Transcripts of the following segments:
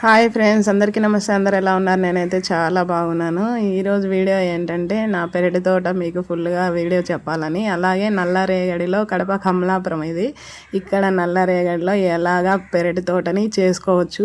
Hi friends, అందరికీ నమస్తే. అందరు ఎలా ఉన్నారు? నేనైతే చాలా బాగున్నాను. ఈరోజు వీడియో ఏంటంటే నా పెరటి తోట మీకు ఫుల్గా వీడియో చెప్పాలని. అలాగే నల్లరేగడిలో కడప కమలాపురం ఇది. ఇక్కడ నల్లరేగడిలో ఎలాగా పెరటి తోటని చేసుకోవచ్చు,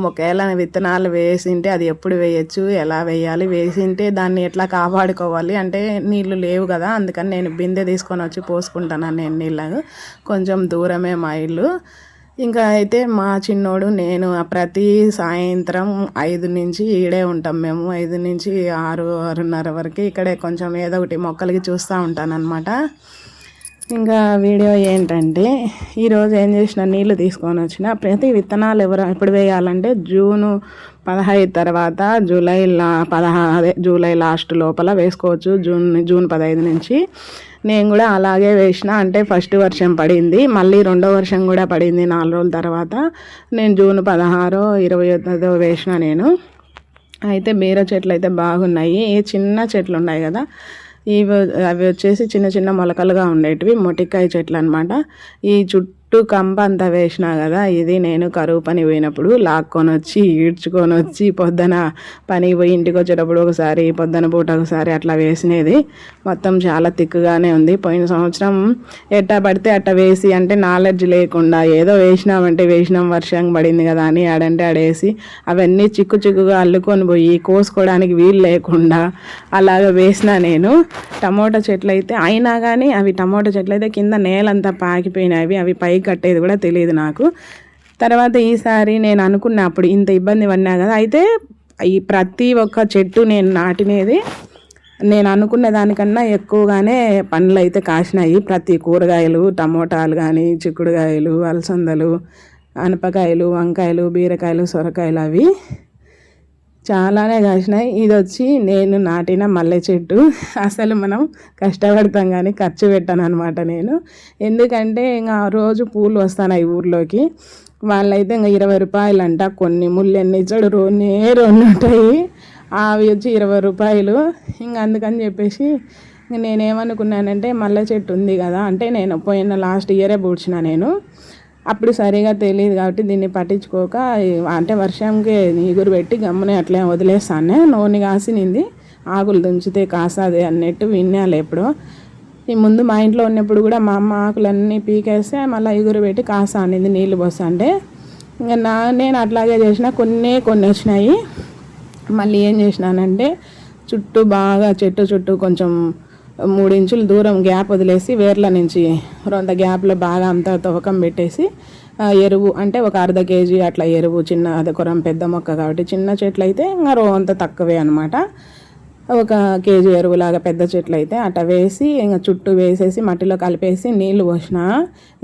ఒకవేళ విత్తనాలు వేసింటే అది ఎప్పుడు వేయచ్చు, ఎలా వేయాలి, వేసింటే దాన్ని ఎట్లా కాపాడుకోవాలి అంటే నీళ్ళు లేవు కదా, అందుకని నేను బిందె తీసుకొని వచ్చి పోసుకుంటాను. నేను నీళ్ళకు కొంచెం దూరమే మా ఇల్లు. ఇంకా అయితే మా చిన్నోడు నేను ప్రతి సాయంత్రం 5 నుంచి ఈడే ఉంటాం. మేము 5 నుంచి 6-6:30 వరకు ఇక్కడే కొంచెం ఏదో ఒకటి మొక్కలకి చూస్తూ ఉంటానన్నమాట. ఇంకా వీడియో ఏంటంటే ఈరోజు ఏం చేసిన, నీళ్ళు తీసుకొని వచ్చిన ప్రతి విత్తనాలు ఎప్పుడు వేయాలంటే జూన్ 15 తర్వాత జూలై లాస్ట్ లోపల వేసుకోవచ్చు. జూన్ 15 నుంచి నేను కూడా అలాగే వేసిన. అంటే ఫస్ట్ వర్షం పడింది, మళ్ళీ రెండో వర్షం కూడా పడింది 4 రోజుల తర్వాత. నేను జూన్ 16, 21 వేసిన నేను. అయితే బీర చెట్లు అయితే బాగున్నాయి. చిన్న చెట్లు ఉన్నాయి కదా, అవి వచ్చేసి చిన్న చిన్న మొలకలుగా ఉండేటివి మొటికాయ చెట్లు అనమాట. ఈ చుట్టూ కంప అంతా వేసినా కదా, ఇది నేను కరువు పని పోయినప్పుడు లాక్కొని వచ్చి ఈడ్చుకొని వచ్చి పొద్దున పనికి పోయి ఇంటికి వచ్చేటప్పుడు ఒకసారి, పొద్దున పూట ఒకసారి అట్లా వేసినది. మొత్తం చాలా తిక్కుగానే ఉంది. పోయిన సంవత్సరం ఎట్టా పడితే అట్ట వేసి, అంటే నాలెడ్జ్ లేకుండా ఏదో వేసినాం వర్షం పడింది కదా అని ఆడంటే ఆడేసి అవన్నీ చిక్కుగా అల్లుకొని పోయి కోసుకోవడానికి వీలు లేకుండా అలాగ వేసిన నేను. టమోటా చెట్లు అయితే అయినా కానీ అవి టమోటా చెట్లు అయితే కింద నేలంతా పాకిపోయినవి, అవి పైకి కట్టేది కూడా తెలియదు నాకు. తర్వాత ఈసారి నేను అనుకున్నా, అప్పుడు ఇంత ఇబ్బంది పడినా కదా, అయితే ఈ ప్రతి ఒక్క చెట్టు నేను నాటినది నేను అనుకున్న దానికన్నా ఎక్కువగానే పండ్లు అయితే కాసినాయి. ప్రతి కూరగాయలు, టమోటాలు కానీ, చిక్కుడుకాయలు, అలసందలు, అనపకాయలు, వంకాయలు, బీరకాయలు, సొరకాయలు అవి చాలానే కాసినాయి. ఇది వచ్చి నేను నాటిన మల్లె చెట్టు. అసలు మనం కష్టపడతాం కానీ ఖర్చు పెట్టాను అనమాట నేను. ఎందుకంటే ఇంకా రోజు పూలు వస్తున్నాయి ఊర్లోకి. వాళ్ళైతే ఇంకా 20 రూపాయలు అంట. కొన్ని ముళ్ళు ఎన్ని ఇచ్చాడు, రెండు ఉంటాయి, అవి వచ్చి 20 రూపాయలు. ఇంకా అందుకని చెప్పేసి నేనేమనుకున్నానంటే మల్లె చెట్టు ఉంది కదా, అంటే నేను పోయిన లాస్ట్ ఇయరే పూడ్చిన నేను. అప్పుడు సరిగా తెలియదు కాబట్టి దీన్ని పట్టించుకోక, అంటే వర్షంకి నీగురు పెట్టి గమ్మునే అట్లే వదిలేస్తానే. నూనె కాసినింది, ఆకులు దుంచితే కాసాది అన్నట్టు విన్నాను ఎప్పుడో. ఈ ముందు మా ఇంట్లో ఉన్నప్పుడు కూడా మా అమ్మ ఆకులన్నీ పీకేస్తే మళ్ళీ ఎగురు పెట్టి కాసానింది నీళ్ళు పోస్తుంటే. ఇంకా నేను అట్లాగే చేసిన. కొన్ని వచ్చినాయి. మళ్ళీ ఏం చేసినానంటే చుట్టూ బాగా చెట్టు చుట్టూ కొంచెం 3 ఇంచుల దూరం గ్యాప్ వదిలేసి వేర్ల నుంచి రొంత గ్యాప్లో బాగా అంతా తవ్వకం పెట్టేసి ఎరువు, అంటే ఒక 1/2 kg అట్లా ఎరువు, చిన్న అది కొరం పెద్ద మొక్క కాబట్టి చిన్న చెట్లు అయితే ఇంకా అంత తక్కువే అనమాట. 1 kg ఎరువులాగా పెద్ద చెట్లు అయితే అట్లా వేసి ఇంకా చుట్టూ వేసేసి మట్టిలో కలిపేసి నీళ్ళు పోసిన.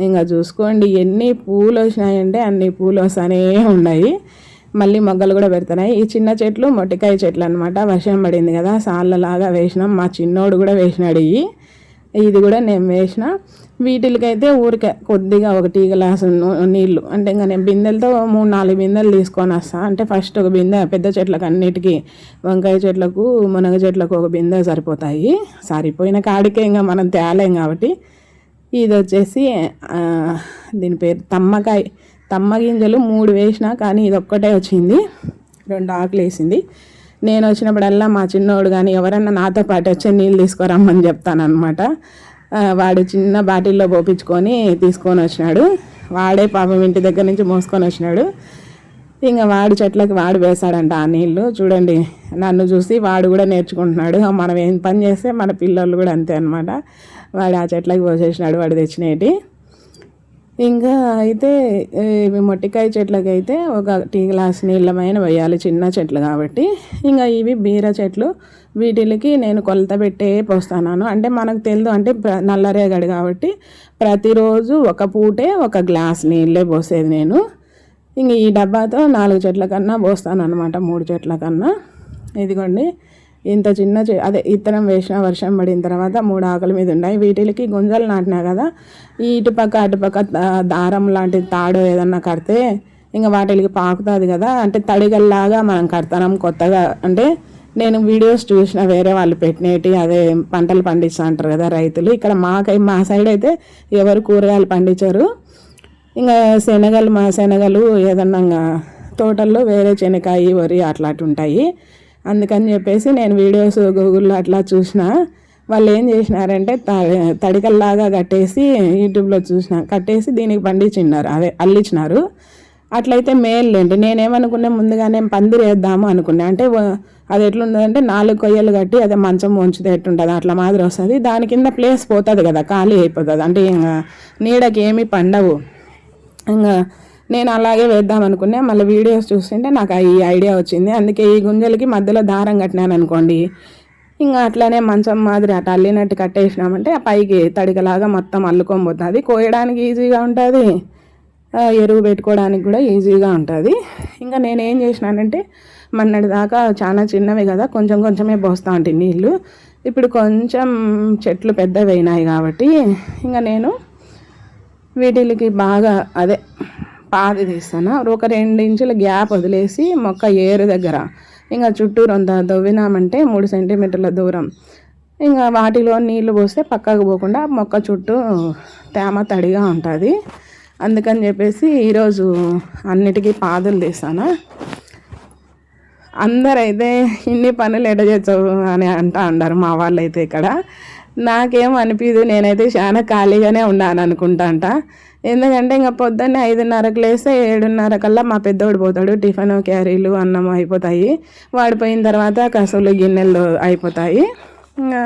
ఇంకా చూసుకోండి ఎన్ని పూలు వచ్చినాయంటే అన్ని పూలు వస్తూనే ఉన్నాయి. మళ్ళీ మొగ్గలు కూడా పెడుతున్నాయి. ఈ చిన్న చెట్లు మొటికాయ చెట్లు అనమాట. వర్షం పడింది కదా, సాళ్ళలాగా వేసినాం. మా చిన్నోడు కూడా వేసినాడు. ఇది కూడా నేను వేసిన. వీటికైతే ఊరికే కొద్దిగా 1 గ్లాసు నీళ్ళు, అంటే ఇంకా నేను బిందెలతో 3-4 బిందెలు తీసుకొని వస్తాను. అంటే ఫస్ట్ ఒక బిందె పెద్ద చెట్లకు అన్నిటికీ, వంకాయ చెట్లకు, మునగ చెట్లకు ఒక బిందె సరిపోతాయి. సరిపోయిన కాడికే ఇంకా మనం తేలేం కాబట్టి. ఇది వచ్చేసి దీని పేరు తమ్మ గింజలు 3 వేసిన, కానీ ఇది ఒక్కటే వచ్చింది, 2 ఆకులు వేసింది. నేను వచ్చినప్పుడల్లా మా చిన్నోడు కానీ ఎవరన్నా నాతో పాటు వచ్చి నీళ్ళు తీసుకురమ్మని చెప్తానమాట. వాడు చిన్న బాటిల్లో పోపించుకొని తీసుకొని వచ్చినాడు. వాడే పాపం ఇంటి దగ్గర నుంచి మోసుకొని వచ్చినాడు. ఇంకా వాడి చెట్లకి వాడు వేశాడంట ఆ నీళ్ళు. చూడండి, నన్ను చూసి వాడు కూడా నేర్చుకుంటున్నాడు. మనం ఏం పని చేస్తే మన పిల్లలు కూడా అంతే అనమాట. వాడు ఆ చెట్లకి పోసేసినాడు వాడు తెచ్చినవి. ఇంకా అయితే మొట్టికాయ చెట్లకైతే 1 గ్లాస్ నీళ్ళమైన వేయాలి, చిన్న చెట్లు కాబట్టి. ఇంకా ఇవి బీర చెట్లు, వీటికి నేను కొలత పెట్టే పోస్తాను. అంటే మనకు తెలియదు, అంటే నల్లరేగడి కాబట్టి ప్రతిరోజు ఒక పూటే 1 గ్లాస్ నీళ్ళే పోసేది నేను. ఇంక ఈ డబ్బాతో 4 చెట్ల కన్నా పోస్తాను అనమాట, 3 చెట్ల కన్నా. ఇదిగోండి ఇంత చిన్న అదే ఇత్తనం వేసిన, వర్షం పడిన తర్వాత 3 ఆకుల మీద ఉన్నాయి. వీటికి గుంజలు నాటినా కదా, ఇటుపక్క అటుపక్క దారం లాంటి తాడు ఏదన్నా కడితే ఇంకా వాటికి పాకుతుంది కదా, అంటే తడిగల్లాగా మనం కడతాం కొత్తగా. అంటే నేను వీడియోస్ చూసిన, వేరే వాళ్ళు పెట్టినవి, అదే పంటలు పండిస్తూ అంటారు కదా రైతులు. ఇక్కడ మా సైడ్ అయితే ఎవరు కూరగాయలు పండించరు. ఇంకా శనగలు ఏదన్నా తోటల్లో వేరే శనక్కాయ వరి అట్లాంటి ఉంటాయి. అందుకని చెప్పేసి నేను వీడియోస్ గూగుల్లో అట్లా చూసిన. వాళ్ళు ఏం చేసినారంటే తడికల్లాగా కట్టేసి యూట్యూబ్లో చూసిన కట్టేసి దీనికి పండించినారు, అదే అల్లిచ్చినారు. అట్లయితే మేలులేండి. నేనేమనుకున్నా ముందుగానే పందిరి వేద్దాము అనుకున్నా. అంటే అది ఎట్లుందంటే 4 కొయ్యలు కట్టి అదే మంచం వంచితే ఎట్టుంటుంది అట్లా మాదిరి వస్తుంది. దాని కింద ప్లేస్ పోతుంది కదా, ఖాళీ అయిపోతుంది. అంటే ఇంకా నీడకి ఏమీ పండవు. ఇంకా నేను అలాగే వేద్దాం అనుకున్నా. మళ్ళీ వీడియోస్ చూస్తుంటే నాకు ఈ ఐడియా వచ్చింది. అందుకే ఈ గుంజలకి మధ్యలో దారం కట్టినాను అనుకోండి, ఇంకా అట్లనే మంచం మాదిరి అట్లా అల్లినట్టు కట్టేసినామంటే ఆ పైకి తడికలాగా మొత్తం అల్లుకొని పోతుంది. కోయడానికి ఈజీగా ఉంటుంది, ఎరువు పెట్టుకోవడానికి కూడా ఈజీగా ఉంటుంది. ఇంకా నేనేం చేసినానంటే మొన్నటి దాకా చాలా చిన్నవి కదా, కొంచెం కొంచెమే పోస్తూ ఉంటాయి నీళ్ళు. ఇప్పుడు కొంచెం చెట్లు పెద్దవి అయినాయి కాబట్టి ఇంకా నేను వీటికి బాగా అదే పాది తీస్తాను. ఒక 2 ఇంచుల గ్యాప్ వదిలేసి మొక్క ఏరు దగ్గర ఇంకా చుట్టూరు అంతా దవ్వినామంటే 3 సెంటీమీటర్ల దూరం ఇంకా వాటిలో నీళ్లు పోస్తే పక్కకు పోకుండా మొక్క చుట్టూ తేమ తడిగా ఉంటుంది. అందుకని చెప్పేసి ఈరోజు అన్నిటికీ పాదులు తీస్తాను. అందరైతే ఇన్ని పనులు ఎట చేస్తావు అని అంటా అన్నారు మా వాళ్ళు అయితే. ఇక్కడ నాకేం అనిపించదు, నేనైతే చాలా ఖాళీగానే ఉన్నాను అనుకుంటా అంట. ఎందుకంటే ఇంకా పొద్దున్నే 5:30కి లేస్తే 7:30 కల్లా మా పెద్దోడు పోతాడు. టిఫిన్ క్యారీలు అన్నం అయిపోతాయి. వాడు పోయిన తర్వాత కసులు గిన్నెలు అయిపోతాయి. ఇంకా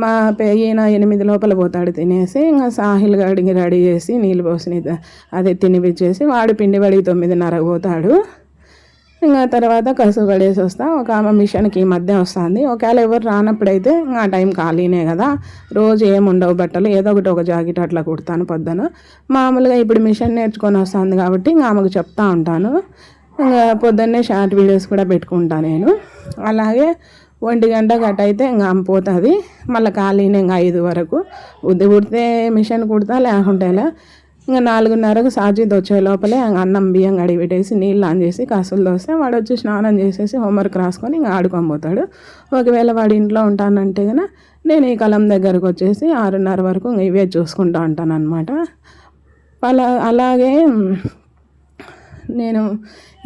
మా ఈయన 8 లోపల పోతాడు తినేసి. ఇంకా సాహిల్ గడికి రెడీ చేసి నీళ్ళు పోసి అదే తినిపించేసి వాడు పిండి బడికి 9:30కి పోతాడు. ఇంకా తర్వాత కసువు పడేసి వస్తా. ఒక ఆమె మిషన్కి ఈ మధ్య వస్తుంది. ఒకవేళ ఎవరు రానప్పుడైతే ఇంకా ఆ టైం ఖాళీనే కదా, రోజు ఏముండవు బట్టలు, ఏదో ఒక జాకెట్ అట్లా కుడతాను పొద్దున. మామూలుగా ఇప్పుడు మిషన్ నేర్చుకొని వస్తుంది కాబట్టి ఇంకా ఆమెకు చెప్తా ఉంటాను. ఇంకా పొద్దున్నే షార్ట్ వీడియోస్ కూడా పెట్టుకుంటాను నేను. అలాగే 1 గంట గట్ట అయితే ఇంకా ఆమె పోతుంది. మళ్ళీ ఖాళీనే ఇంకా 5 వరకు. ఉద్ది కుడితే మిషన్ కుడతా, లేకుంటే ఇంకా 4:30కు సాజిద్ వచ్చే లోపలే అన్నం బియ్యం కడిగి పెట్టేసి నీళ్ళు ఆన్ చేసి కసులు దోస్తే వాడు వచ్చి స్నానం చేసేసి హోంవర్క్ రాసుకొని ఇంకా ఆడుకొని పోతాడు. ఒకవేళ వాడు ఇంట్లో ఉంటానంటే కనుక నేను ఈ కలం దగ్గరకు వచ్చేసి 6:30 వరకు ఇంకా ఇవే చూసుకుంటూ ఉంటాను అనమాట. అలాగే నేను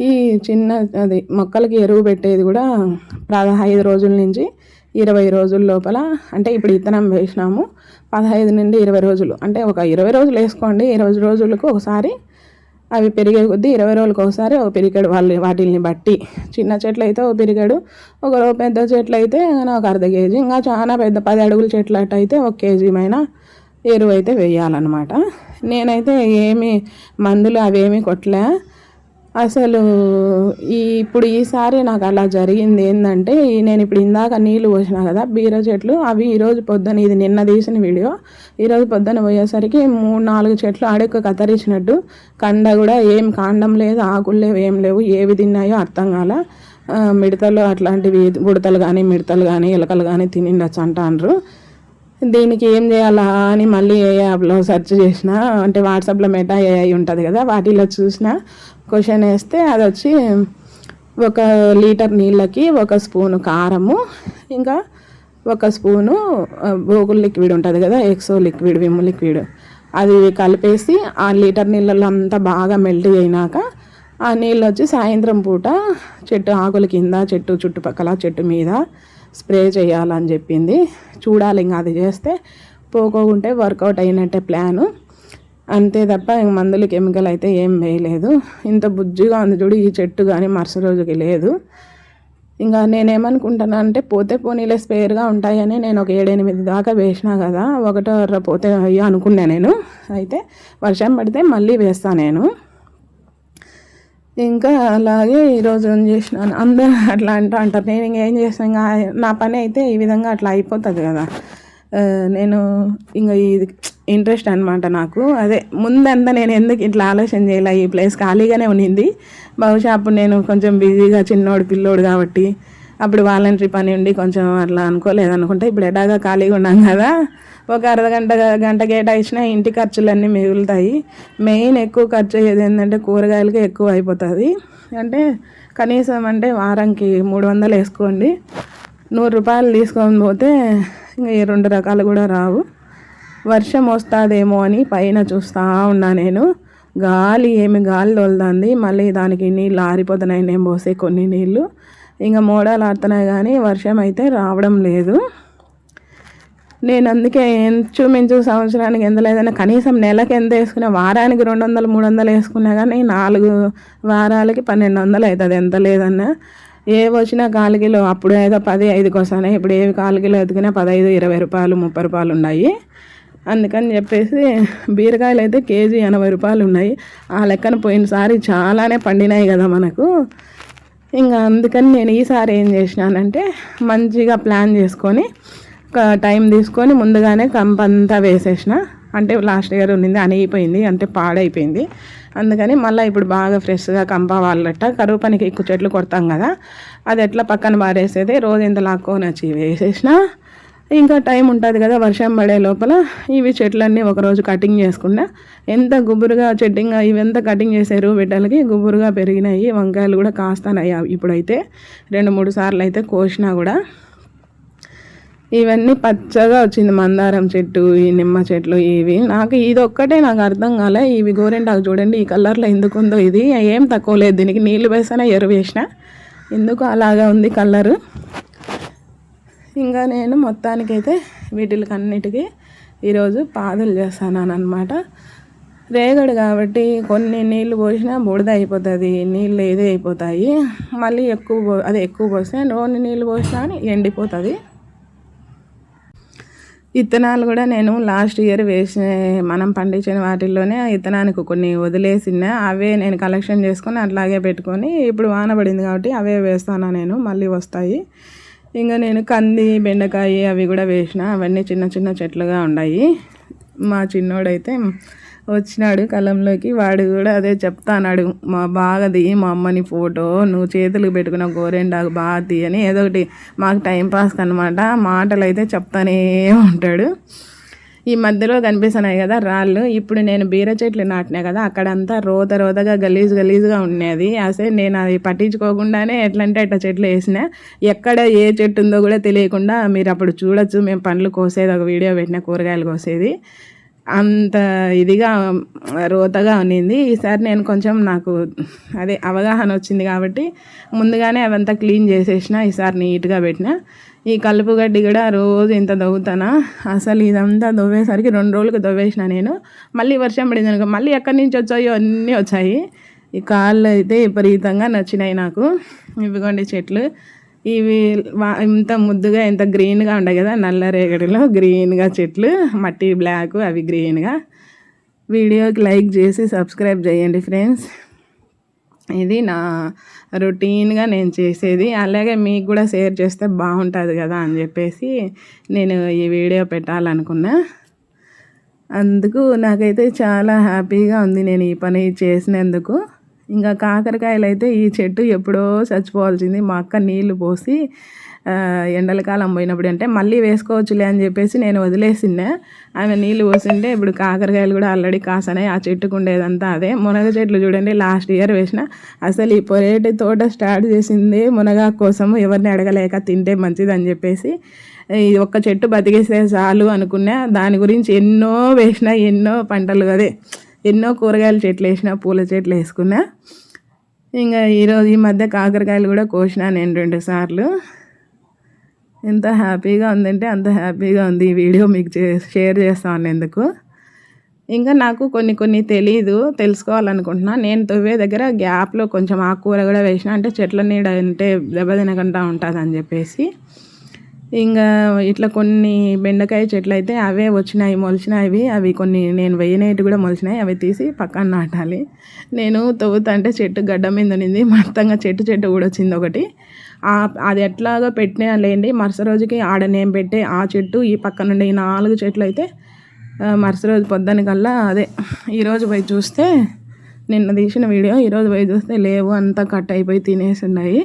ఈ చిన్న అది మొక్కలకి ఎరువు పెట్టేది కూడా 15 రోజుల నుంచి 20 రోజుల లోపల, అంటే ఇప్పుడు ఇత్తనం వేసినాము 15 నుండి 20 రోజులు, అంటే ఒక 20 రోజులు వేసుకోండి. 20 రోజులకు ఒకసారి అవి పెరిగే కొద్దీ 20 రోజులకు ఒకసారి ఒక పిరికెడు వాటిని బట్టి. చిన్న చెట్లు అయితే ఒక పిరికెడు, ఒక పెద్ద చెట్లు అయితే ఒక 1/2 కేజీ, ఇంకా చాలా పెద్ద 10 అడుగుల చెట్లు అయితే 1 కేజీ మైన ఎరువు అయితే వేయాలన్నమాట. నేనైతే ఏమి మందులు అవేమీ కొట్టలే అసలు. ఇప్పుడు ఈసారి నాకు అలా జరిగింది ఏంటంటే, నేను ఇప్పుడు ఇందాక నీళ్ళు పోసినా కదా బీర చెట్లు, అవి ఈరోజు పొద్దున, ఇది నిన్న తీసిన వీడియో, ఈరోజు పొద్దున పోయేసరికి 3-4 చెట్లు ఆడెక్కు కత్తిరించినట్టు, కండ కూడా ఏం కాండం లేదు, ఆకులు లేవు, ఏం లేవు. ఏవి తిన్నాయో అర్థం కాల. మిడతలు అట్లాంటివి, గుడతలు కానీ మిడతలు కానీ ఎలకలు కానీ తినిండొచ్చు అంటారు. దీనికి ఏం చేయాలా అని మళ్ళీ ఏ యాప్లో సెర్చ్ చేసిన, అంటే వాట్సాప్లో మెటా ఏఐ ఉంటుంది కదా, వాటిలో చూసిన. క్వశ్చన్ వేస్తే అది వచ్చి 1 లీటర్ నీళ్ళకి 1 స్పూను కారము, ఇంకా 1 స్పూను గోగుల్ లిక్విడ్ ఉంటుంది కదా, ఎక్సో లిక్విడ్, విమ్ లిక్విడ్, అది కలిపేసి ఆ లీటర్ నీళ్ళలో అంతా బాగా మెల్ట్ అయినాక ఆ నీళ్ళు వచ్చి సాయంత్రం పూట చెట్టు ఆకుల కింద, చెట్టు చుట్టుపక్కల, చెట్టు మీద స్ప్రే చేయాలని చెప్పింది. చూడాలి, ఇంకా అది చేస్తే పోకోకుంటే వర్కౌట్ అయినట్టే ప్లాను. అంతే తప్ప ఇంక మందులు కెమికల్ అయితే ఏం వేయలేదు. ఇంత బుజ్జిగా ఉంది చూడు ఈ చెట్టు, కానీ మరుసటి రోజుకి లేదు. ఇంకా నేనేమనుకుంటున్నా అంటే పోతే పోనీలే స్పేర్గా ఉంటాయని నేను ఒక 7-8 దాకా వేసినా కదా, 1 పోతే అయ్యో అనుకున్నా నేను. అయితే వర్షం పడితే మళ్ళీ వేస్తాను నేను. ఇంకా అలాగే ఈరోజు ఏం చేసినాను, అందరూ అట్లా అంటారు. నేను ఇంకేం చేస్తాను, ఇంకా నా పని అయితే ఈ విధంగా అట్లా అయిపోతుంది కదా. నేను ఇంకా ఇది ఇంట్రెస్ట్ అనమాట నాకు. అదే ముందంతా నేను ఎందుకు ఇట్లా ఆలోచన చేయాలి, ఈ ప్లేస్ ఖాళీగానే ఉన్నింది. బహుశా అప్పుడు నేను కొంచెం బిజీగా చిన్నోడు పిల్లోడు కాబట్టి అప్పుడు వాలంటరీ పని ఉండి కొంచెం అట్లా అనుకోలేదనుకుంటే, ఇప్పుడు ఎడాగా ఖాళీగా ఉన్నాం కదా, ఒక గంట కేటాయించినా ఇంటి ఖర్చులన్నీ మిగులుతాయి. మెయిన్ ఎక్కువ ఖర్చు అయ్యేది ఏంటంటే కూరగాయలకి ఎక్కువ అయిపోతుంది. అంటే కనీసం అంటే వారానికి 300 వేసుకోండి, 100 రూపాయలు తీసుకొని పోతే ఇంకా 2 రకాలు కూడా రావు. వర్షం వస్తుందేమో అని పైన చూస్తూ ఉన్నా నేను. ఏమి గాలి తోలుతుంది. మళ్ళీ దానికి నీళ్ళు ఆరిపోతున్నాయి, నేను పోసే కొన్ని నీళ్ళు ఇంకా మోడాలు ఆడుతున్నాయి కానీ వర్షం అయితే రావడం లేదు. నేను అందుకే ఇంచుమించు సంవత్సరానికి ఎంత లేదన్నా కనీసం నెలకి ఎంత వేసుకున్నా, వారానికి 200 300 వేసుకున్నా కానీ 4 వారాలకి 1200 అవుతుంది ఎంత లేదన్నా. ఏ వచ్చినా 1/4 కిలో, అప్పుడు ఏదో 10 5కి వస్తాయి, ఇప్పుడు ఏవి 1/4 కిలో ఎత్తుకున్నా 15 20 రూపాయలు 30 రూపాయలు ఉన్నాయి. అందుకని చెప్పేసి బీరకాయలు అయితే కేజీ 80 రూపాయలు ఉన్నాయి. ఆ లెక్కన పోయినసారి చాలానే పండినాయి కదా మనకు. ఇంకా అందుకని నేను ఈసారి ఏం చేసినానంటే మంచిగా ప్లాన్ చేసుకొని టైం తీసుకొని ముందుగానే కంపంతా వేసేసిన. అంటే లాస్ట్ ఇయర్ ఉన్నింది అనిగిపోయింది, అంటే పాడైపోయింది. అందుకని మళ్ళీ ఇప్పుడు బాగా ఫ్రెష్గా కంప వాళ్ళట కరువు పనికి ఎక్కువ చెట్లు కొడతాం కదా, అది ఎట్లా పక్కన పారేసేది రోజు ఇంత లాక్కొని వచ్చి వేసేసిన. ఇంకా టైం ఉంటుంది కదా వర్షం పడే లోపల ఇవి చెట్లన్నీ ఒకరోజు కటింగ్ చేసుకున్నా. ఎంత గుబురుగా చెట్టింగ్ ఇవంతా కటింగ్ చేశారు బిడ్డలకి, గుబురుగా పెరిగినాయి. వంకాయలు కూడా కాస్తానయ్యా ఇప్పుడైతే 2-3 సార్లు అయితే కోసినా కూడా. ఇవన్నీ పచ్చగా వచ్చింది, మందారం చెట్టు, ఈ నిమ్మ చెట్లు. ఇవి నాకు ఇది ఒక్కటే నాకు అర్థం కాలే. ఇవి గోరెంటాకు చూడండి ఈ కలర్లో ఎందుకు ఉందో, ఇది ఏం తక్కువ లేదు. దీనికి నీళ్ళు వేసానా ఎరువు వేసిన, ఎందుకు అలాగా ఉంది కలరు. ఇంకా నేను మొత్తానికైతే వీటికన్నిటికీ ఈరోజు పాదులు చేస్తాను అనమాట. రేగడు కాబట్టి కొన్ని నీళ్ళు పోసినా బుడద అయిపోతుంది, నీళ్ళు ఏదే అయిపోతాయి. మళ్ళీ ఎక్కువ పోస్తే నూనె నీళ్ళు పోసినా ఎండిపోతుంది. విత్తనాలు కూడా నేను లాస్ట్ ఇయర్ మనం పండించిన వాటిల్లోనే విత్తనానికి కొన్ని వదిలేసిన, అవే నేను కలెక్షన్ చేసుకొని అట్లాగే పెట్టుకొని ఇప్పుడు వాన పడింది కాబట్టి అవే వేస్తాను నేను, మళ్ళీ వస్తాయి. ఇంకా నేను కంది బెండకాయ అవి కూడా వేసిన, అవన్నీ చిన్న చిన్న చెట్లుగా ఉన్నాయి. మా చిన్నోడైతే వచ్చినాడు కలంలోకి, వాడు కూడా అదే చెప్తాన్నాడు, బాగాది మా అమ్మని ఫోటో నువ్వు చేతులకు పెట్టుకున్న గోరెండాకు బాగా అని ఏదో ఒకటి మాకు టైంపాస్ అనమాట. మాటలు అయితే చెప్తానే ఉంటాడు. ఈ మధ్యలో కనిపిస్తున్నాయి కదా రాళ్ళు, ఇప్పుడు నేను బీర చెట్లు నాటినా కదా, అక్కడంతా రోతగా గలీజ్గా ఉండేది. అసలు నేను అది పట్టించుకోకుండానే ఎట్లంటే అట్లా చెట్లు వేసిన, ఎక్కడ ఏ చెట్టు ఉందో కూడా తెలియకుండా. మీరు అప్పుడు చూడొచ్చు, మేము పండ్లు కోసేది ఒక వీడియో పెట్టిన, కూరగాయలు కోసేది. అంత ఇదిగా రోతగా ఉన్నింది. ఈసారి నేను కొంచెం నాకు అవగాహన వచ్చింది కాబట్టి ముందుగానే అవంతా క్లీన్ చేసేసిన, ఈసారి నీట్గా పెట్టిన. ఈ కలుపు గడ్డి కూడా రోజు ఇంత దవ్వుతానా, అసలు ఇదంతా దవ్వేసరికి 2 రోజులకు దవ్వేసిన నేను. మళ్ళీ వర్షం పడింది అనుకో, మళ్ళీ ఎక్కడి నుంచి వచ్చాయో అన్నీ వచ్చాయి. ఈ కాళ్ళు అయితే విపరీతంగా నచ్చినాయి నాకు. ఇవిగోండి చెట్లు, ఇవి ఇంత ముద్దుగా ఎంత గ్రీన్గా ఉన్నాయి కదా, నల్ల రేగడిలో గ్రీన్గా చెట్లు, మట్టి బ్లాక్ అవి గ్రీన్గా. వీడియోకి లైక్ చేసి సబ్స్క్రైబ్ చేయండి ఫ్రెండ్స్. ఇది నా రొటీన్గా నేను చేసేది, అలాగే మీకు కూడా షేర్ చేస్తే బాగుంటుంది కదా అని చెప్పేసి నేను ఈ వీడియో పెట్టాలనుకున్నా. అందుకు నాకైతే చాలా హ్యాపీగా ఉంది నేను ఈ పని చేసినందుకు. ఇంకా కాకరకాయలు అయితే ఈ చెట్టు ఎప్పుడో చచ్చిపోవాల్సింది, మా అక్క నీళ్లు పోసి ఎండల కాలం పోయినప్పుడు అంటే మళ్ళీ వేసుకోవచ్చులే అని చెప్పేసి నేను వదిలేసిండే. ఆమె నీళ్ళు పోసింటే ఇప్పుడు కాకరకాయలు కూడా ఆల్రెడీ కాసనాయి. ఆ చెట్టుకు ఉండేదంతా అదే. మునగ చెట్లు చూడండి లాస్ట్ ఇయర్ వేసిన. అసలు ఈ పొరేటి తోట స్టార్ట్ చేసింది మునగా కోసము, ఎవరిని అడగలేక తింటే మంచిదని చెప్పేసి. ఇది ఒక్క చెట్టు బతికేస్తే చాలు అనుకున్నా, దాని గురించి ఎన్నో వేసిన, ఎన్నో పంటలు ఎన్నో కూరగాయల చెట్లు వేసిన, పూల చెట్లు వేసుకున్నా. ఇంకా ఈరోజు ఈ మధ్య కాకరకాయలు కూడా కోసిన నేను 2 సార్లు. ఎంత హ్యాపీగా ఉందంటే అంత హ్యాపీగా ఉంది. ఈ వీడియో మీకు షేర్ చేస్తాను ఎందుకు. ఇంకా నాకు కొన్ని తెలుసుకోవాలనుకుంటున్నా. నేను తవ్వే దగ్గర గ్యాప్లో కొంచెం ఆకుకూర కూడా వేసిన, అంటే చెట్ల నీడ అంటే దెబ్బ తినకుండా ఉంటుంది అని చెప్పేసి. ఇంకా ఇట్లా కొన్ని బెండకాయ చెట్లు అయితే అవే మొలిచినాయి. అవి కొన్ని నేను వేయనేటి కూడా మొలిచినాయి, అవి తీసి పక్కన నాటాలి. నేను తవ్వుతుంటే చెట్టు గడ్డ మీద ఉన్నింది, మొత్తంగా చెట్టు కూడా వచ్చింది ఒకటి. అది ఎట్లాగా పెట్టినా లేండి, మరుసటి రోజుకి ఆడ నేను పెట్టే ఆ చెట్టు ఈ పక్క నుండి ఈ 4 చెట్లు అయితే మరుసటి రోజు పొద్దునకల్లా ఈరోజు పోయి చూస్తే, నిన్న తీసిన వీడియో ఈరోజు పోయి చూస్తే లేవు, అంతా కట్ అయిపోయి తినేసి ఉన్నాయి.